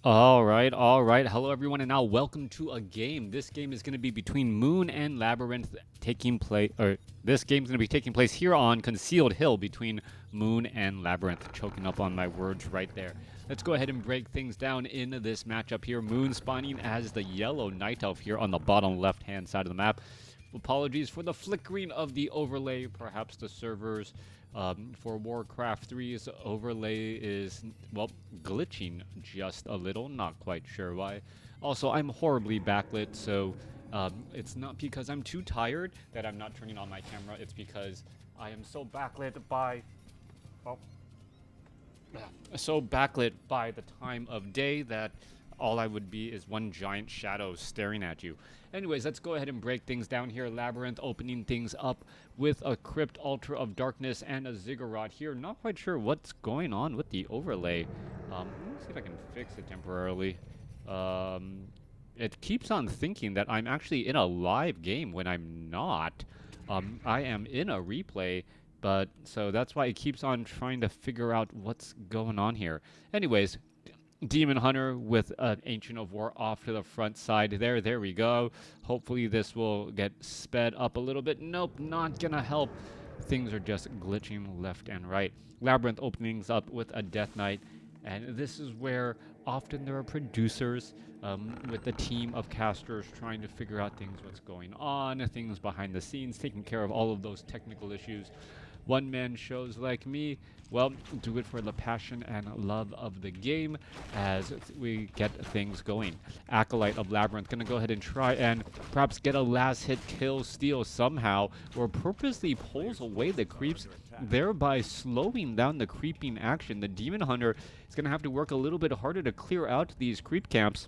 All right, all right. Hello, everyone, and now welcome to a game. This game is going to be between Moon and Labyrinth, taking place, or this game is going to be taking place here on Concealed Hill between Moon and Labyrinth. Choking up on my words right there. Let's go ahead and break things down in this matchup here. Moon spawning as the yellow Night Elf here on the bottom left-hand side of the map. Apologies for the flickering of the overlay. Perhaps the servers for WarCraft 3's overlay is, well, glitching just a little. Not quite sure why. Also, I'm horribly backlit, so it's not because I'm too tired that I'm not turning on my camera. It's because I am so backlit by, well, the time of day that all I would be is one giant shadow staring at you. Anyways, let's go ahead and break things down here. Labyrinth opening things up with a Crypt, Altar of Darkness, and a Ziggurat here. Not quite sure what's going on with the overlay. Let me see if I can fix it temporarily. It keeps on thinking that I'm actually in a live game when I'm not. I am in a replay, but so that's why it keeps on trying to figure out what's going on here. Anyways, Demon Hunter with an Ancient of War off to the front side there. There we go. Hopefully this will get sped up a little bit. Nope, not gonna help. Things are just glitching left and right. Labyrinth openings up with a Death Knight. And this is where often there are producers with a team of casters trying to figure out things, what's going on, things behind the scenes, taking care of all of those technical issues. One-man shows like me, well, do it for the passion and love of the game as we get things going. Acolyte of Labyrinth going to go ahead and try and perhaps get a last-hit kill steal somehow, or purposely pulls away the creeps, thereby slowing down the creeping action. The Demon Hunter is going to have to work a little bit harder to clear out these creep camps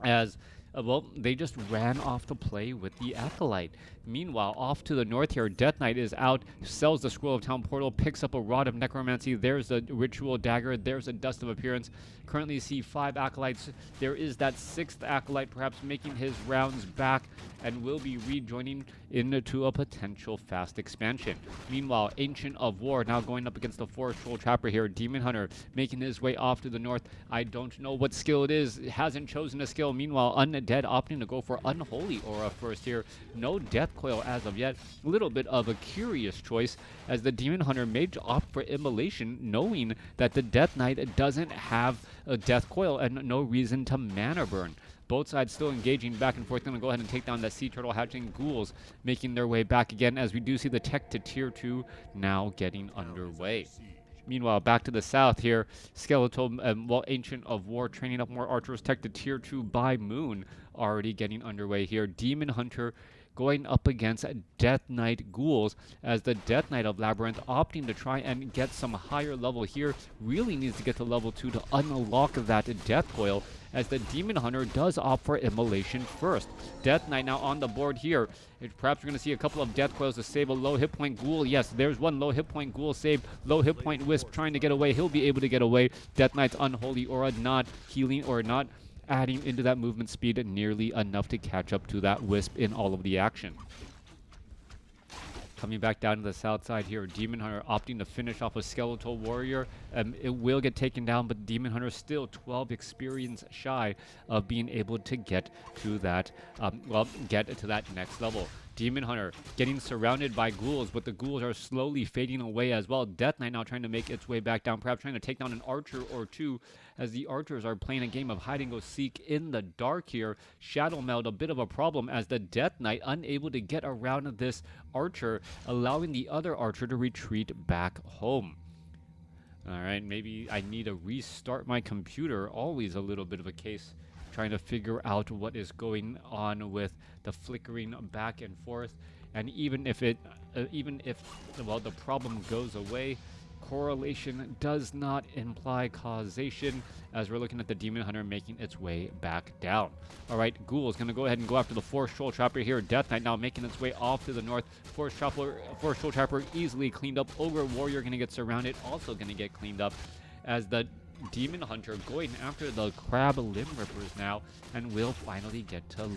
as well, they just ran off to play with the Acolyte. Meanwhile, off to the north here, Death Knight is out, sells the Scroll of Town Portal, picks up a Rod of Necromancy. There's a Ritual Dagger. There's a Dust of Appearance. Currently see 5 Acolytes. There is that 6th Acolyte perhaps making his rounds back and will be rejoining into a potential fast expansion. Meanwhile, Ancient of War now going up against the Forest Troll Trapper here. Demon Hunter making his way off to the north. I don't know what skill it is. It hasn't chosen a skill. Meanwhile, Undead opting to go for Unholy Aura first here. No Death Coil as of yet. A little bit of a curious choice as the Demon Hunter may opt for Immolation, knowing that the Death Knight doesn't have a Death Coil and no reason to mana burn. Both sides still engaging back and forth. Going to go ahead and take down that Sea Turtle hatching. Ghouls making their way back again as we do see the tech to tier 2 now getting underway. Meanwhile, back to the south here, Skeletal, Ancient of War training up more archers, tech to tier 2 by Moon already getting underway here. Demon Hunter going up against Death Knight Ghouls as the Death Knight of Labyrinth opting to try and get some higher level here. Really needs to get to level 2 to unlock that Death Coil as the Demon Hunter does opt for Immolation first. Death Knight now on the board here. Perhaps we're going to see a couple of Death Coils to save a low hit point Ghoul. Yes, there's one low hit point Ghoul saved. Low hit point Wisp trying to get away. He'll be able to get away. Death Knight's Unholy Aura not healing or not adding into that movement speed nearly enough to catch up to that Wisp in all of the action. Coming back down to the south side here, Demon Hunter opting to finish off a Skeletal Warrior. It will get taken down, but Demon Hunter still 12 experience shy of being able to get to that, get to that next level. Demon Hunter getting surrounded by ghouls, but the ghouls are slowly fading away as well. Death Knight now trying to make its way back down, perhaps trying to take down an archer or two as the archers are playing a game of hide and go seek in the dark here. Shadow Meld a bit of a problem as the Death Knight unable to get around this archer, allowing the other archer to retreat back home. Alright, maybe I need to restart my computer. Always a little bit of a case trying to figure out what is going on with the flickering back and forth. And even if the problem goes away, correlation does not imply causation as we're looking at the Demon Hunter making its way back down. All right, Ghoul is going to go ahead and go after the Forest Troll Trapper here. Death Knight now making its way off to the north. Forest Troll Trapper easily cleaned up. Ogre Warrior going to get surrounded, also going to get cleaned up as the Demon Hunter going after the Crab Limb Rippers now and will finally get to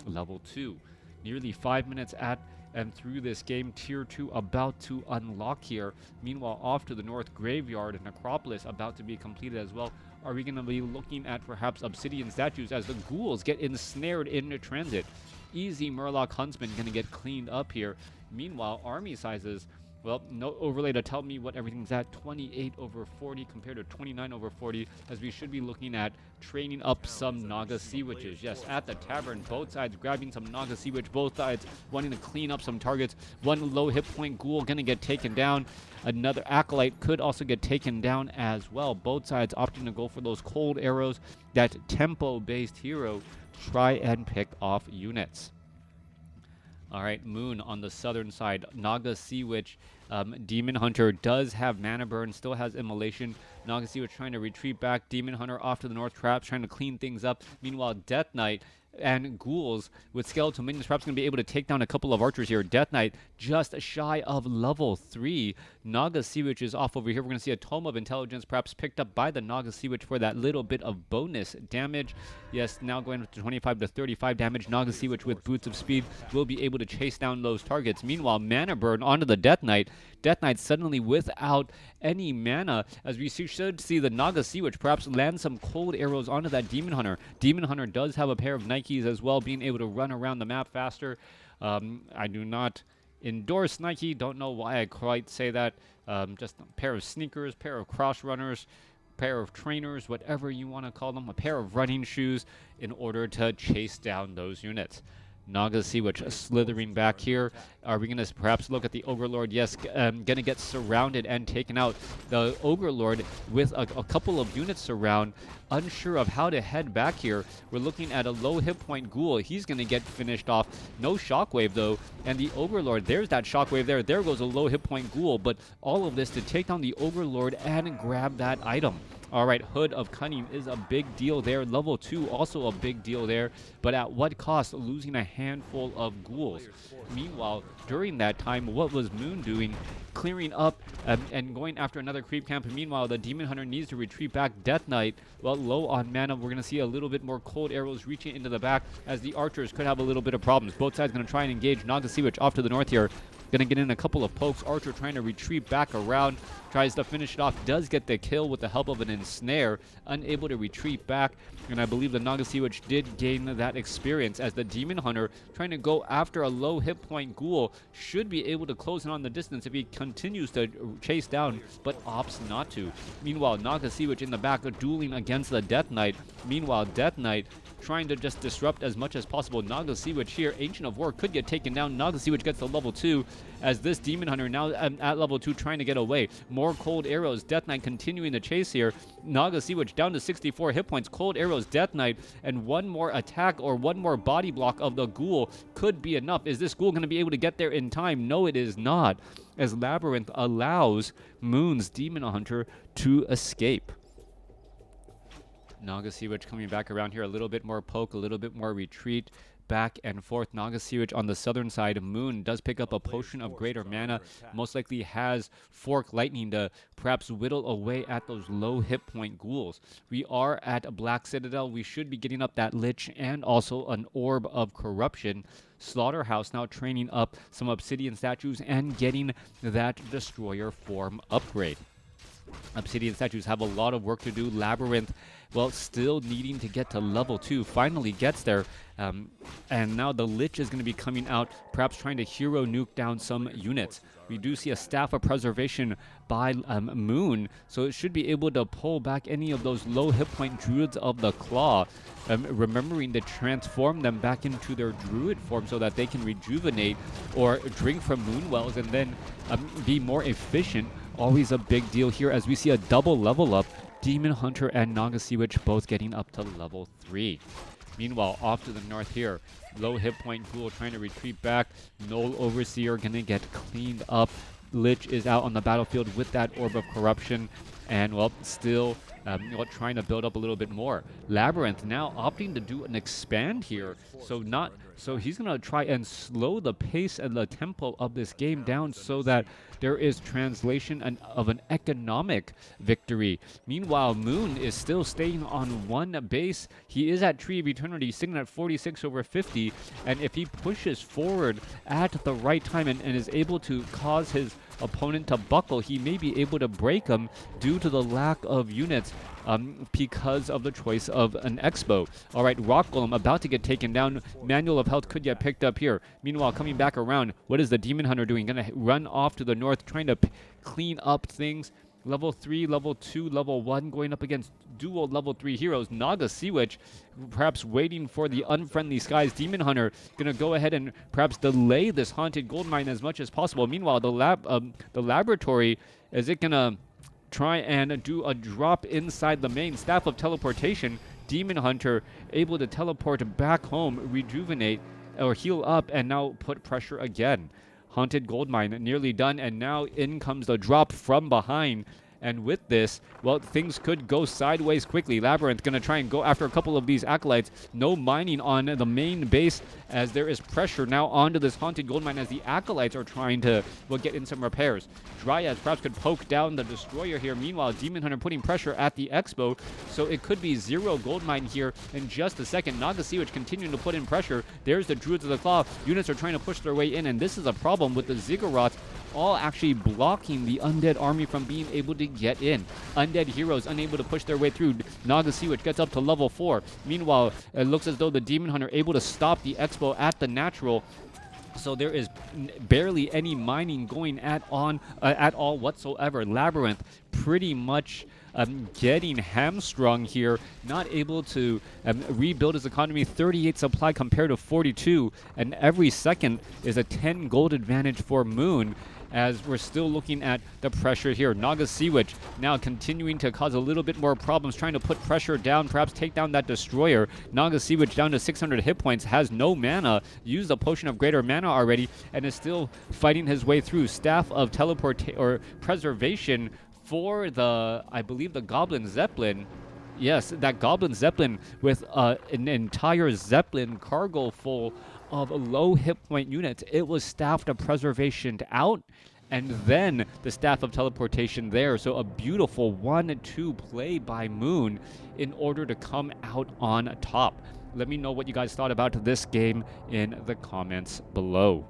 level 2. Nearly 5 minutes at and through this game. Tier 2 about to unlock here. Meanwhile, off to the north, Graveyard and Necropolis about to be completed as well. Are we going to be looking at perhaps Obsidian statues as the ghouls get ensnared into transit? Easy Murloc Huntsman going to get cleaned up here. Meanwhile, army sizes, well, no overlay to tell me what everything's at. 28/40 compared to 29/40, as we should be looking at training up some Naga Sea Witches. Yes, at the tavern, both sides grabbing some Naga Sea Witch, both sides wanting to clean up some targets. One low hit point ghoul going to get taken down. Another Acolyte could also get taken down as well. Both sides opting to go for those cold arrows. That tempo-based hero try and pick off units. All right, Moon on the southern side. Naga Sea Witch, Demon Hunter does have mana burn, still has immolation. Naga Sea Witch trying to retreat back. Demon Hunter off to the north, traps trying to clean things up. Meanwhile, Death Knight and ghouls with skeletal minions perhaps going to be able to take down a couple of archers here. Death Knight just shy of level 3. Naga Sea Witch is off over here. We're going to see a Tome of Intelligence perhaps picked up by the Naga Sea Witch for that little bit of bonus damage. Yes, now going up to 25 to 35 damage. Naga Sea Witch with Boots of Speed will be able to chase down those targets. Meanwhile, mana burn onto the Death Knight. Death Knight suddenly without any mana, as we should see the Naga Sea Witch perhaps land some cold arrows onto that Demon Hunter. Demon Hunter does have a pair of Nikes as well, being able to run around the map faster. I do not endorse Nike, don't know why I quite say that. Just a pair of sneakers, pair of cross runners, pair of trainers, whatever you want to call them, a pair of running shoes in order to chase down those units. Naga Sea Witch slithering back here. Are we going to perhaps look at the Ogre Lord? Yes, going to get surrounded and taken out. The Ogre Lord with a couple of units around, unsure of how to head back here. We're looking at a low hit point ghoul. He's going to get finished off. No shockwave though. And the Ogre Lord, there's that shockwave there. There goes a low hit point ghoul. But all of this to take down the Ogre Lord and grab that item. All right, Hood of Cunning is a big deal there. Level 2 also a big deal there. But at what cost? Losing a handful of ghouls. Meanwhile, during that time, what was Moon doing? Clearing up and going after another creep camp. Meanwhile, the Demon Hunter needs to retreat back. Death Knight, well, low on mana. We're going to see a little bit more cold arrows reaching into the back, as the archers could have a little bit of problems. Both sides going to try and engage. Naga Sea Witch off to the north here. Going to get in a couple of pokes. Archer trying to retreat back around. Tries to finish it off. Does get the kill with the help of an ensnare. Unable to retreat back. And I believe the Naga Sea Witch did gain that experience, as the Demon Hunter trying to go after a low hit point ghoul should be able to close in on the distance if he continues to chase down, but opts not to. Meanwhile, Naga Sea Witch in the back dueling against the Death Knight. Meanwhile, Death Knight trying to just disrupt as much as possible. Naga Sea Witch here, Ancient of War, could get taken down. Naga Sea Witch gets to level 2, as this Demon Hunter now at level 2 trying to get away. More cold arrows. Death Knight continuing the chase here. Naga Sea Witch down to 64 hit points. Cold arrows, Death Knight, and one more attack or one more body block of the ghoul could be enough. Is this ghoul going to be able to get there in time? No, it is not, as LabyRinth allows Moon's Demon Hunter to escape. Naga Sea Witch coming back around here, a little bit more poke, a little bit more retreat, back and forth. Naga Sea Witch on the southern side. Moon does pick up a potion of greater mana, most likely has Fork Lightning to perhaps whittle away at those low hit point ghouls. We are at Black Citadel. We should be getting up that Lich and also an Orb of Corruption. Slaughterhouse now training up some Obsidian statues and getting that Destroyer form upgrade. Obsidian statues have a lot of work to do. LabyRinth, well, still needing to get to level 2, finally gets there. And now the Lich is going to be coming out, perhaps trying to hero nuke down some units. We do see a Staff of Preservation by Moon, so it should be able to pull back any of those low hit point Druids of the Claw, remembering to transform them back into their Druid form so that they can rejuvenate or drink from Moon Wells and then be more efficient. Always a big deal here, as we see a double level up. Demon Hunter and Naga Sea Witch both getting up to level 3. Meanwhile, off to the north here, low hit point ghoul trying to retreat back. Null Overseer gonna get cleaned up. Lich is out on the battlefield with that Orb of Corruption, and well, still trying to build up a little bit more. LabyRinth now opting to do an expand here, so not So he's going to try and slow the pace and the tempo of this game down so that there is translation of an economic victory. Meanwhile, Moon is still staying on one base. He is at Tree of Eternity, sitting at 46 over 50. And if he pushes forward at the right time and is able to cause his opponent to buckle, he may be able to break him due to the lack of units because of the choice of an Expo. All right, Rock Golem about to get taken down. Manual of Health could get picked up here. Meanwhile, coming back around, what is the Demon Hunter doing? Going to run off to the north, trying to clean up things. Level 3, Level 2, Level 1, going up against dual Level 3 heroes. Naga Sea Witch, perhaps waiting for the unfriendly skies. Demon Hunter going to go ahead and perhaps delay this Haunted Gold Mine as much as possible. Meanwhile, the laboratory, is it going to try and do a drop inside the main? Staff of Teleportation, Demon Hunter able to teleport back home, rejuvenate or heal up, and now put pressure again. Haunted Gold Mine nearly done, and now in comes the drop from behind. And with this, well, things could go sideways quickly. LabyRinth going to try and go after a couple of these acolytes. No mining on the main base as there is pressure now onto this Haunted Gold Mine as the acolytes are trying to, well, get in some repairs. Dryads perhaps could poke down the destroyer here. Meanwhile, Demon Hunter putting pressure at the Expo, so it could be 0 gold mine here in just a second. Naga Sea Witch continuing to put in pressure. There's the Druids of the Claw. Units are trying to push their way in, and this is a problem with the Ziggurats all actually blocking the undead army from being able to get in. Undead heroes unable to push their way through. Naga Sea Witch gets up to level 4. Meanwhile, it looks as though the Demon Hunter able to stop the Expo at the natural. So there is barely any mining going at all whatsoever. LabyRinth pretty much getting hamstrung here, not able to rebuild his economy. 38 supply compared to 42, and every second is a 10 gold advantage for Moon, as we're still looking at the pressure here. Naga Sea Witch now continuing to cause a little bit more problems, trying to put pressure down, perhaps take down that destroyer. Naga Sea Witch down to 600 hit points, has no mana, used a potion of greater mana already, and is still fighting his way through. Staff of Preservation for the, I believe, the Goblin Zeppelin. Yes, that Goblin Zeppelin with an entire Zeppelin cargo full of low hit point units. It was Staff of Preservation out, and then the Staff of Teleportation there. So a beautiful 1-2 play by Moon in order to come out on top. Let me know what you guys thought about this game in the comments below.